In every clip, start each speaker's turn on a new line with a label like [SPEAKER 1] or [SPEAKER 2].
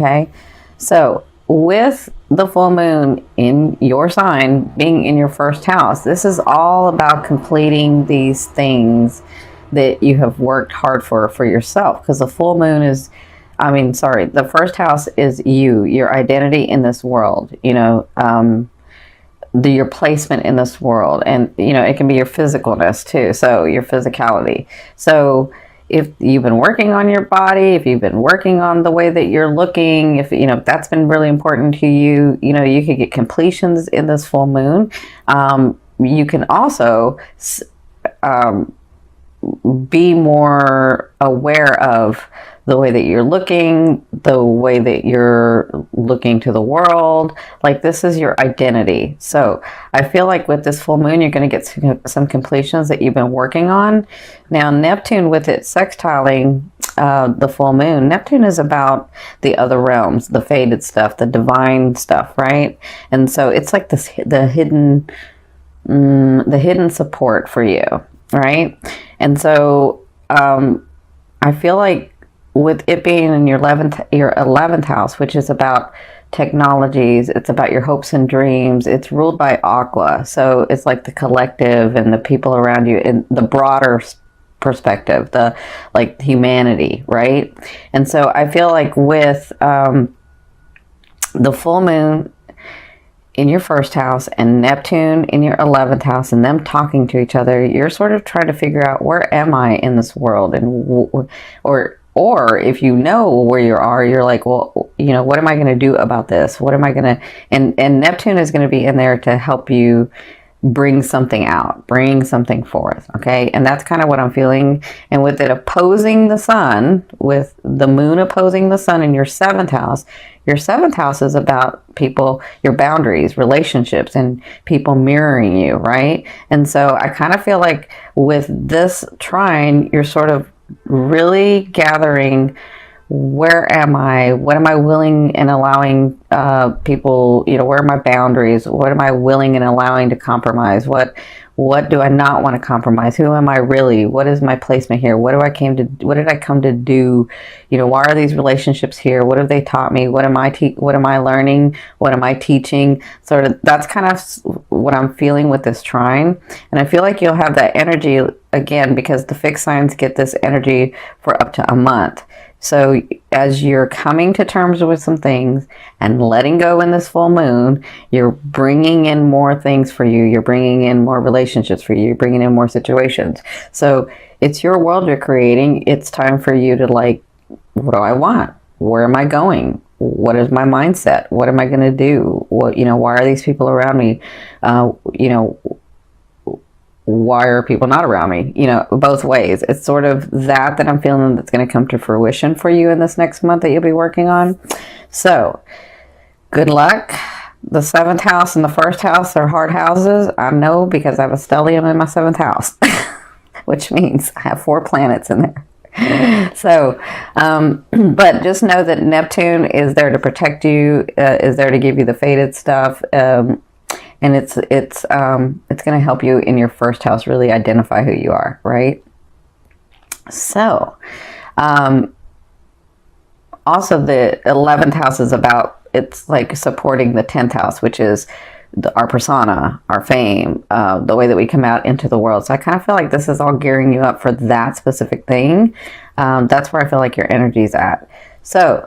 [SPEAKER 1] Okay. So with the full moon in your sign being in your first house, this is all about completing these things that you have worked hard for yourself. Because the full moon is, the first house is you, your identity in this world, your placement in this world. And, it can be your physicalness too. So your physicality. So if you've been working on your body, if you've been working on the way that you're looking, if, that's been really important to you, you could get completions in this full moon. You can also, be more aware of the way that you're looking, the way that you're looking to the world. Like, this is your identity. So I feel like with this full moon, you're going to get some completions that you've been working on. Now, Neptune, with it sextiling the full moon, Neptune is about the other realms, the faded stuff, the divine stuff, right? And so it's like this, the hidden support for you, right? And so I feel like with it being in your 11th house, which is about technologies, it's about your hopes and dreams. It's ruled by Aqua. So it's like the collective and the people around you in the broader perspective, the like humanity, right? And so I feel like with the full moon in your first house and Neptune in your 11th house and them talking to each other, you're sort of trying to figure out, where am I in this world? And or if you know where you are, you're like, well, what am I going to do about this? What am I going to, and Neptune is going to be in there to help you bring something out, bring something forth. Okay. And that's kind of what I'm feeling. And with it opposing the sun, with the moon opposing the sun in your 7th house, your 7th house is about people, your boundaries, relationships, and people mirroring you, right? And so I kind of feel like with this trine, you're sort of really gathering, where am I? What am I willing and allowing people, where are my boundaries? What am I willing and allowing to compromise? What do I not want to compromise? Who am I really? What is my placement here? What did I come to do? Why are these relationships here? What have they taught me? What am I learning? What am I teaching? Sort of, that's kind of what I'm feeling with this trine. And I feel like you'll have that energy again, because the fixed signs get this energy for up to a month. So as you're coming to terms with some things and letting go in this full moon, you're bringing in more things for you. You're bringing in more relationships for you. You're bringing in more situations. So it's your world you're creating. It's time for you to, like, what do I want? Where am I going? What is my mindset? What am I going to do? Why are these people around me? Why are people not around me? Both ways. It's sort of that I'm feeling that's going to come to fruition for you in this next month that you'll be working on. So good luck. The 7th house and the 1st house are hard houses. I know, because I have a stellium in my 7th house, which means I have 4 planets in there. So, but just know that Neptune is there to protect you, is there to give you the faded stuff. And it's going to help you in your 1st house really identify who you are, right? So, also the 11th house is about, it's like supporting the 10th house, which is our persona, our fame, the way that we come out into the world. So I kind of feel like this is all gearing you up for that specific thing. That's where I feel like your energy's at. So,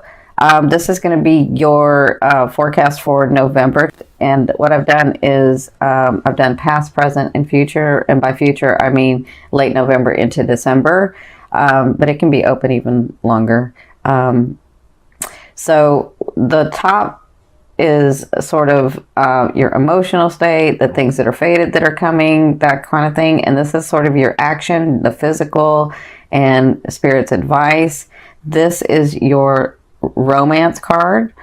[SPEAKER 1] this is going to be your forecast for November. And what I've done is I've done past, present, and future. And by future, I mean late November into December. But it can be open even longer. So the top is sort of your emotional state, the things that are faded that are coming, that kind of thing. And this is sort of your action, the physical, and spirit's advice. This is your romance card,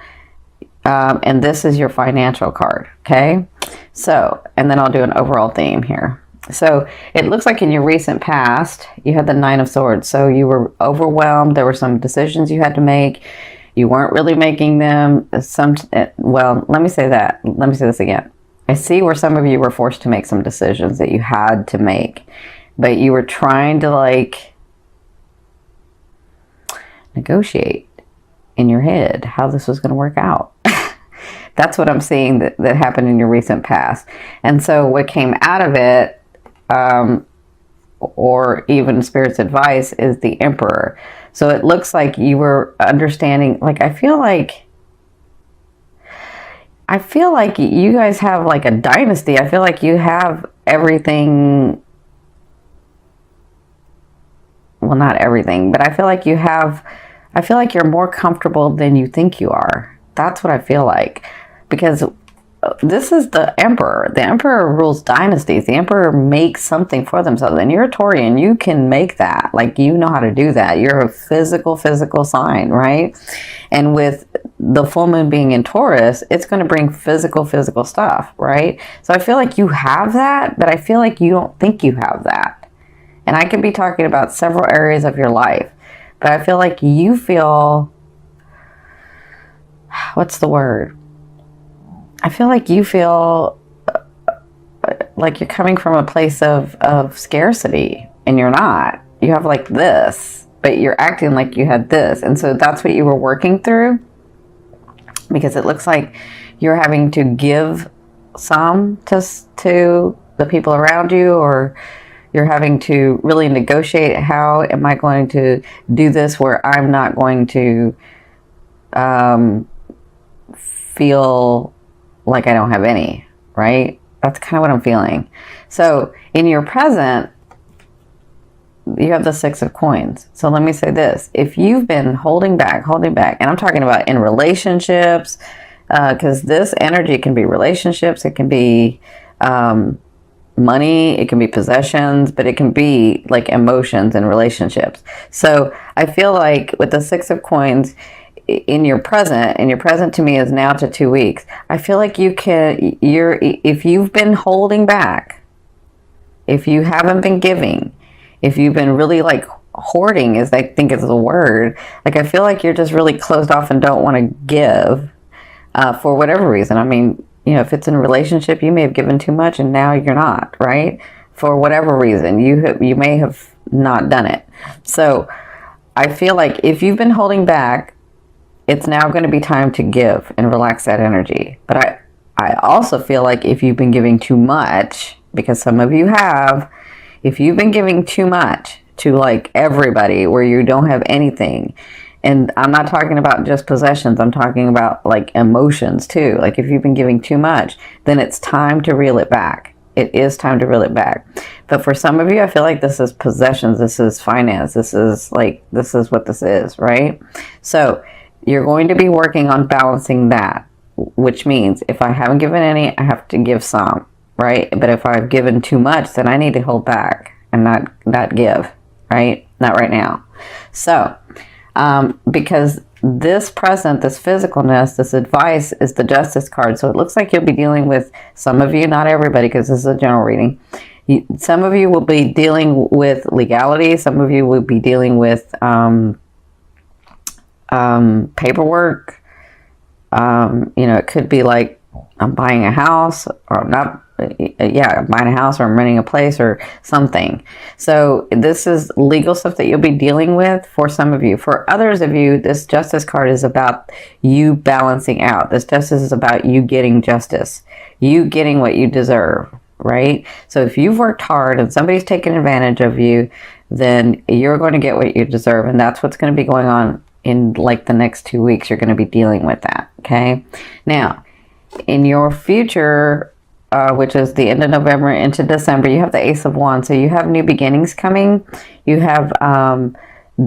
[SPEAKER 1] and this is your financial card. Okay, so, and then I'll do an overall theme here. So it looks like in your recent past you had the 9 of Swords, so you were overwhelmed. There were some decisions you had to make. You weren't really making them. Well, let me say this again. I see where some of you were forced to make some decisions that you had to make, but you were trying to, like, negotiate. in your head how this was going to work out. That's what I'm seeing that happened in your recent past. And so what came out of it, or even Spirit's advice, is the Emperor. So it looks like you were understanding, like, I feel like you guys have like a dynasty. I feel like you have everything. Well, not everything, but I feel like you're more comfortable than you think you are. That's what I feel like. Because this is the Emperor. The Emperor rules dynasties. The Emperor makes something for themselves. And you're a Taurian. You can make that. Like, you know how to do that. You're a physical sign, right? And with the full moon being in Taurus, it's going to bring physical stuff, right? So I feel like you have that, but I feel like you don't think you have that. And I could be talking about several areas of your life, but I feel like you feel, what's the word? I feel like you feel like you're coming from a place of scarcity, and you're not. You have like this, but you're acting like you had this. And so that's what you were working through, because it looks like you're having to give some to the people around you, or you're having to really negotiate, how am I going to do this where I'm not going to feel like I don't have any, right? That's kind of what I'm feeling. So in your present, you have the 6 of coins. So let me say this. If you've been holding back, and I'm talking about in relationships, because this energy can be relationships, it can be money, it can be possessions, but it can be like emotions and relationships. So I feel like with the 6 of coins, in your present to me is now to 2 weeks. I feel like if you've been holding back, if you haven't been giving, if you've been really like hoarding, is I think is the word. Like, I feel like you're just really closed off and don't want to give for whatever reason. I mean, you know, if it's in a relationship, you may have given too much and now you're not, right? For whatever reason, you may have not done it. So I feel like if you've been holding back, it's now going to be time to give and relax that energy. But I also feel like if you've been giving too much, because some of you have, if you've been giving too much to like everybody where you don't have anything, and I'm not talking about just possessions, I'm talking about like emotions too. Like, if you've been giving too much, then it's time to reel it back. It is time to reel it back. But for some of you, I feel like this is possessions, this is finance, this is what this is, right? So you're going to be working on balancing that, which means if I haven't given any, I have to give some, right? But if I've given too much, then I need to hold back and not give, right? Not right now. So, because this present, this physicalness, this advice is the Justice card. So it looks like you'll be dealing with, some of you, not everybody, because this is a general reading. Some of you will be dealing with legality. Some of you will be dealing with paperwork. You know, it could be like, I'm buying a house, or not. Yeah, I'm buying a house, or I'm renting a place or something. So this is legal stuff that you'll be dealing with for some of you. For others of you, this Justice card is about you balancing out. This Justice is about you getting justice, you getting what you deserve, right? So if you've worked hard and somebody's taken advantage of you, then you're going to get what you deserve. And that's what's going to be going on in like the next 2 weeks. You're going to be dealing with that. Okay. Now, in your future, which is the end of November into December, you have the Ace of Wands. So you have new beginnings coming. You have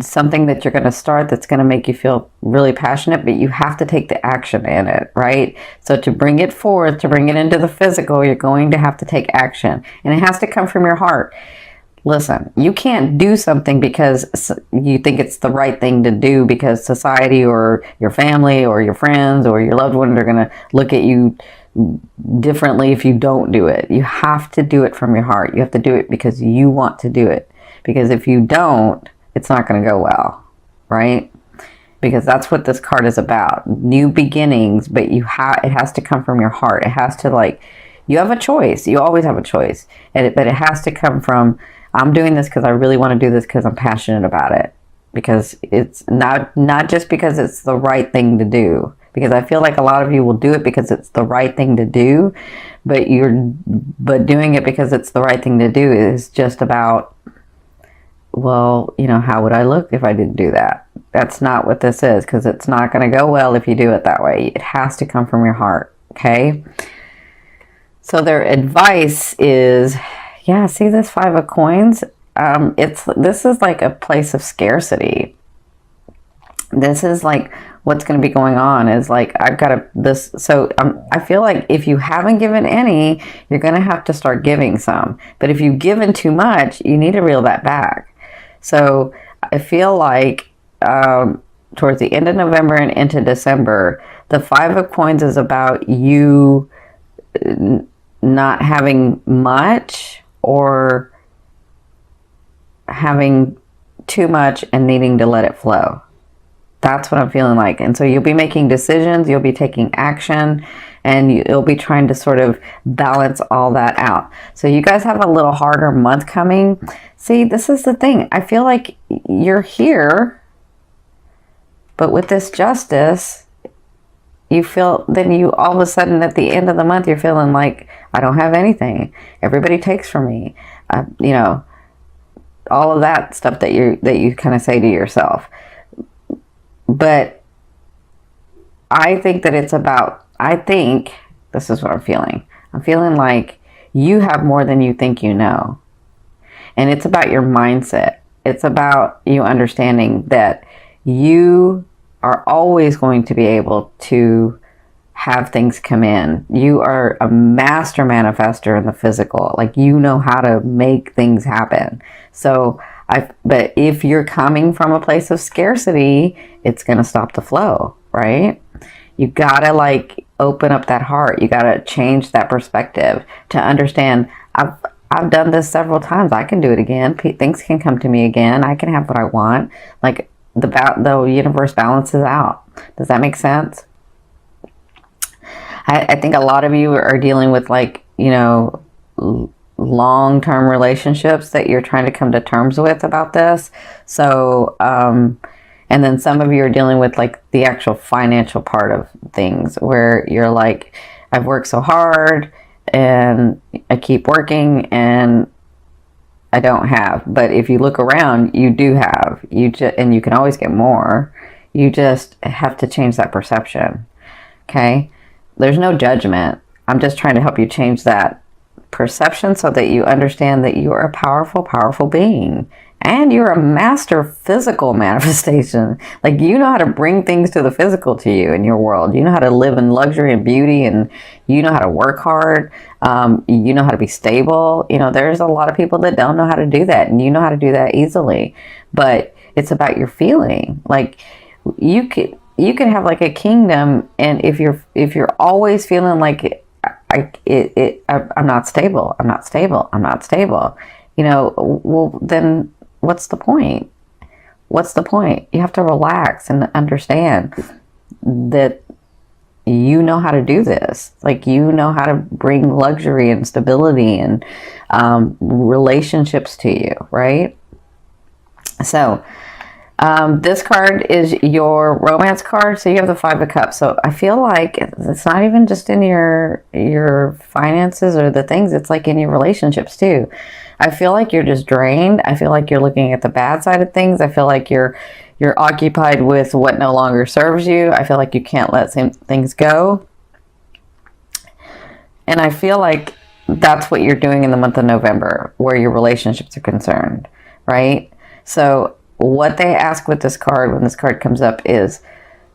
[SPEAKER 1] something that you're going to start that's going to make you feel really passionate, but you have to take the action in it, right? So to bring it forth, to bring it into the physical, you're going to have to take action. And it has to come from your heart. Listen, you can't do something because you think it's the right thing to do because society or your family or your friends or your loved ones are going to look at you differently if you don't do it. You have to do it from your heart. You have to do it because you want to do it. Because if you don't, it's not going to go well, right? Because that's what this card is about. New beginnings, but it has to come from your heart. It has to, you have a choice. You always have a choice. But it has to come from, I'm doing this because I really want to do this because I'm passionate about it. because it's not just because it's the right thing to do, because I feel like a lot of you will do it because it's the right thing to do, but doing it because it's the right thing to do is just about, well, you know, how would I look if I didn't do that? That's not what this is, because it's not going to go well if you do it that way. It has to come from your heart, okay? So their advice is, yeah, see this 5 of coins? This is like a place of scarcity. This is like what's going to be going on is like, I've got this. So I feel like if you haven't given any, you're going to have to start giving some. But if you've given too much, you need to reel that back. So I feel like towards the end of November and into December, the 5 of coins is about you not having much or having too much and needing to let it flow. That's what I'm feeling like. And so you'll be making decisions, you'll be taking action, and you'll be trying to sort of balance all that out. So you guys have a little harder month coming. See, this is the thing. I feel like you're here, but with this justice, you feel, then you all of a sudden at the end of the month, you're feeling like, I don't have anything. Everybody takes from me. You know, all of that stuff that you kind of say to yourself. But I think that it's about, I think, this is what I'm feeling. I'm feeling like you have more than you think you know. And it's about your mindset. It's about you understanding that you are always going to be able to have things come in. You are a master manifester in the physical. Like, you know how to make things happen. So but if you're coming from a place of scarcity, it's going to stop the flow, right? You got to like open up that heart. You got to change that perspective to understand, I've done this several times. I can do it again. Things can come to me again. I can have what I want. Like, the universe balances out. Does that make sense? I think a lot of you are dealing with, like, you know, long-term relationships that you're trying to come to terms with about this. So, and then some of you are dealing with like the actual financial part of things where you're like, I've worked so hard and I keep working and I don't have. But if you look around, you do have. And you can always get more. You just have to change that perception. Okay? There's no judgment. I'm just trying to help you change that perception so that you understand that you are a powerful, powerful being. And you're a master physical manifestation. Like, you know how to bring things to the physical to you in your world. You know how to live in luxury and beauty, and you know how to work hard. You know how to be stable. You know, there's a lot of people that don't know how to do that, and you know how to do that easily. But it's about your feeling. Like, you can have like a kingdom, and if you're always feeling like I'm not stable, I'm not stable, I'm not stable, you know, well, then what's the point? What's the point? You have to relax and understand that you know how to do this. Like, you know how to bring luxury and stability and relationships to you, right? So, this card is your romance card. So you have the 5 of Cups. So I feel like it's not even just in your finances or the things. It's like in your relationships too. I feel like you're just drained. I feel like you're looking at the bad side of things. I feel like you're occupied with what no longer serves you. I feel like you can't let things go. And I feel like that's what you're doing in the month of November, where your relationships are concerned, right? So what they ask with this card, when this card comes up, is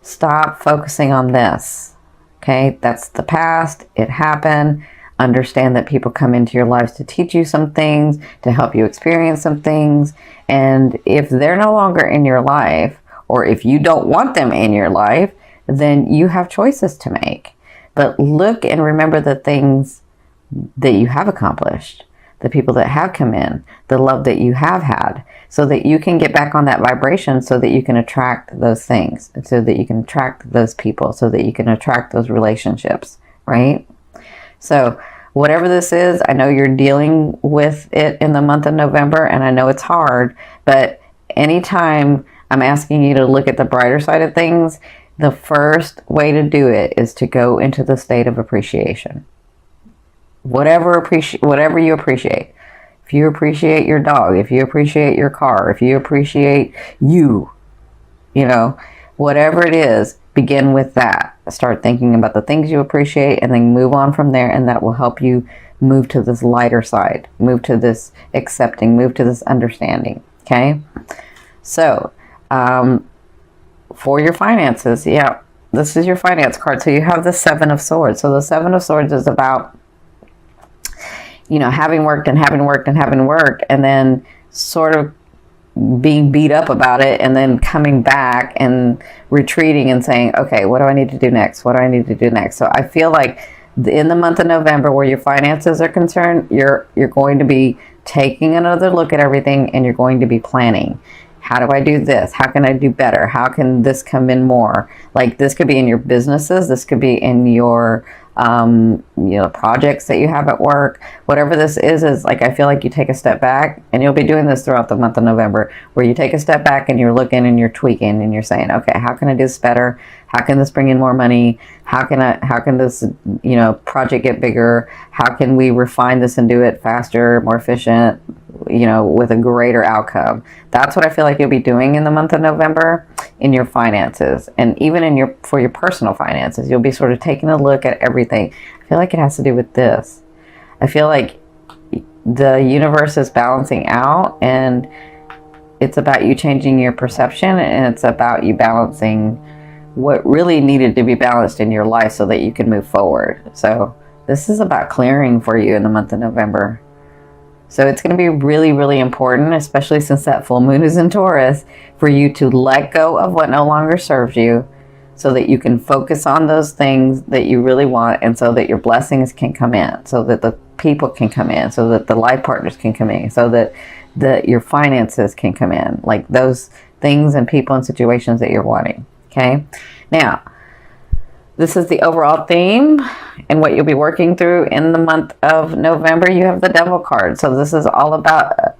[SPEAKER 1] stop focusing on this. Okay, that's the past. It happened. Understand that people come into your lives to teach you some things, to help you experience some things. And if they're no longer in your life, or if you don't want them in your life, then you have choices to make. But look and remember the things that you have accomplished, the people that have come in, the love that you have had, so that you can get back on that vibration, so that you can attract those things, so that you can attract those people, so that you can attract those relationships, right? So whatever this is, I know you're dealing with it in the month of November, and I know it's hard, but anytime I'm asking you to look at the brighter side of things. The first way to do it is to go into the state of appreciation. Whatever you appreciate. If you appreciate your dog, if you appreciate your car, if you appreciate you, whatever it is, begin with that. Start thinking about the things you appreciate and then move on from there, and that will help you move to this lighter side, move to this accepting, move to this understanding. Okay? So, for your finances, this is your finance card. So you have the Seven of Swords. So the Seven of Swords is about, having worked and having worked and having worked, and then sort of being beat up about it, and then coming back and retreating and saying, okay, what do I need to do next? What do I need to do next? So I feel like in the month of November, where your finances are concerned, you're going to be taking another look at everything, and you're going to be planning. How do I do this? How can I do better? How can this come in more? Like, this could be in your businesses. This could be in your projects that you have at work. Whatever this is like, I feel like you take a step back, and you'll be doing this throughout the month of November, where you take a step back and you're looking and you're tweaking and you're saying, okay, how can I do this better? How can this bring in more money? How can this, project get bigger? How can we refine this and do it faster, more efficient, with a greater outcome? That's what I feel like you'll be doing in the month of November in your finances, and even for your personal finances. You'll be sort of taking a look at everything. I feel like it has to do with this. I feel like the universe is balancing out, and it's about you changing your perception, and it's about you balancing what really needed to be balanced in your life so that you can move forward. So this is about clearing for you in the month of November. So it's going to be really, really important, especially since that full moon is in Taurus, for you to let go of what no longer serves you, so that you can focus on those things that you really want, and so that your blessings can come in, so that the people can come in, so that the life partners can come in, so that your finances can come in, like those things and people and situations that you're wanting. Okay? Now, this is the overall theme and what you'll be working through in the month of November. You have the Devil card. So this is all about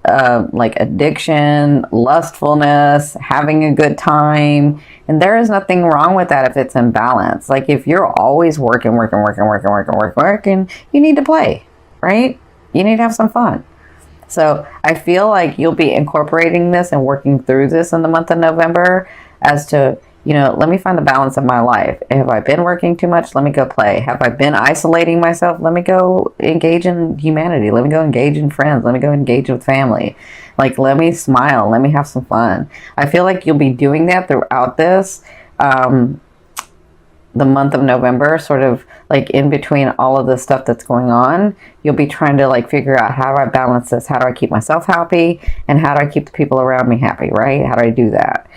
[SPEAKER 1] like addiction, lustfulness, having a good time. And there is nothing wrong with that if it's in balance. Like, if you're always working, you need to play, right? You need to have some fun. So I feel like you'll be incorporating this and working through this in the month of November as to, let me find the balance of my life. Have I been working too much? Let me go play. Have I been isolating myself? Let me go engage in humanity. Let me go engage in friends. Let me go engage with family. Like, let me smile. Let me have some fun. I feel like you'll be doing that throughout this, the month of November, sort of like in between all of the stuff that's going on. You'll be trying to like figure out, how do I balance this? How do I keep myself happy? And how do I keep the people around me happy, right? How do I do that?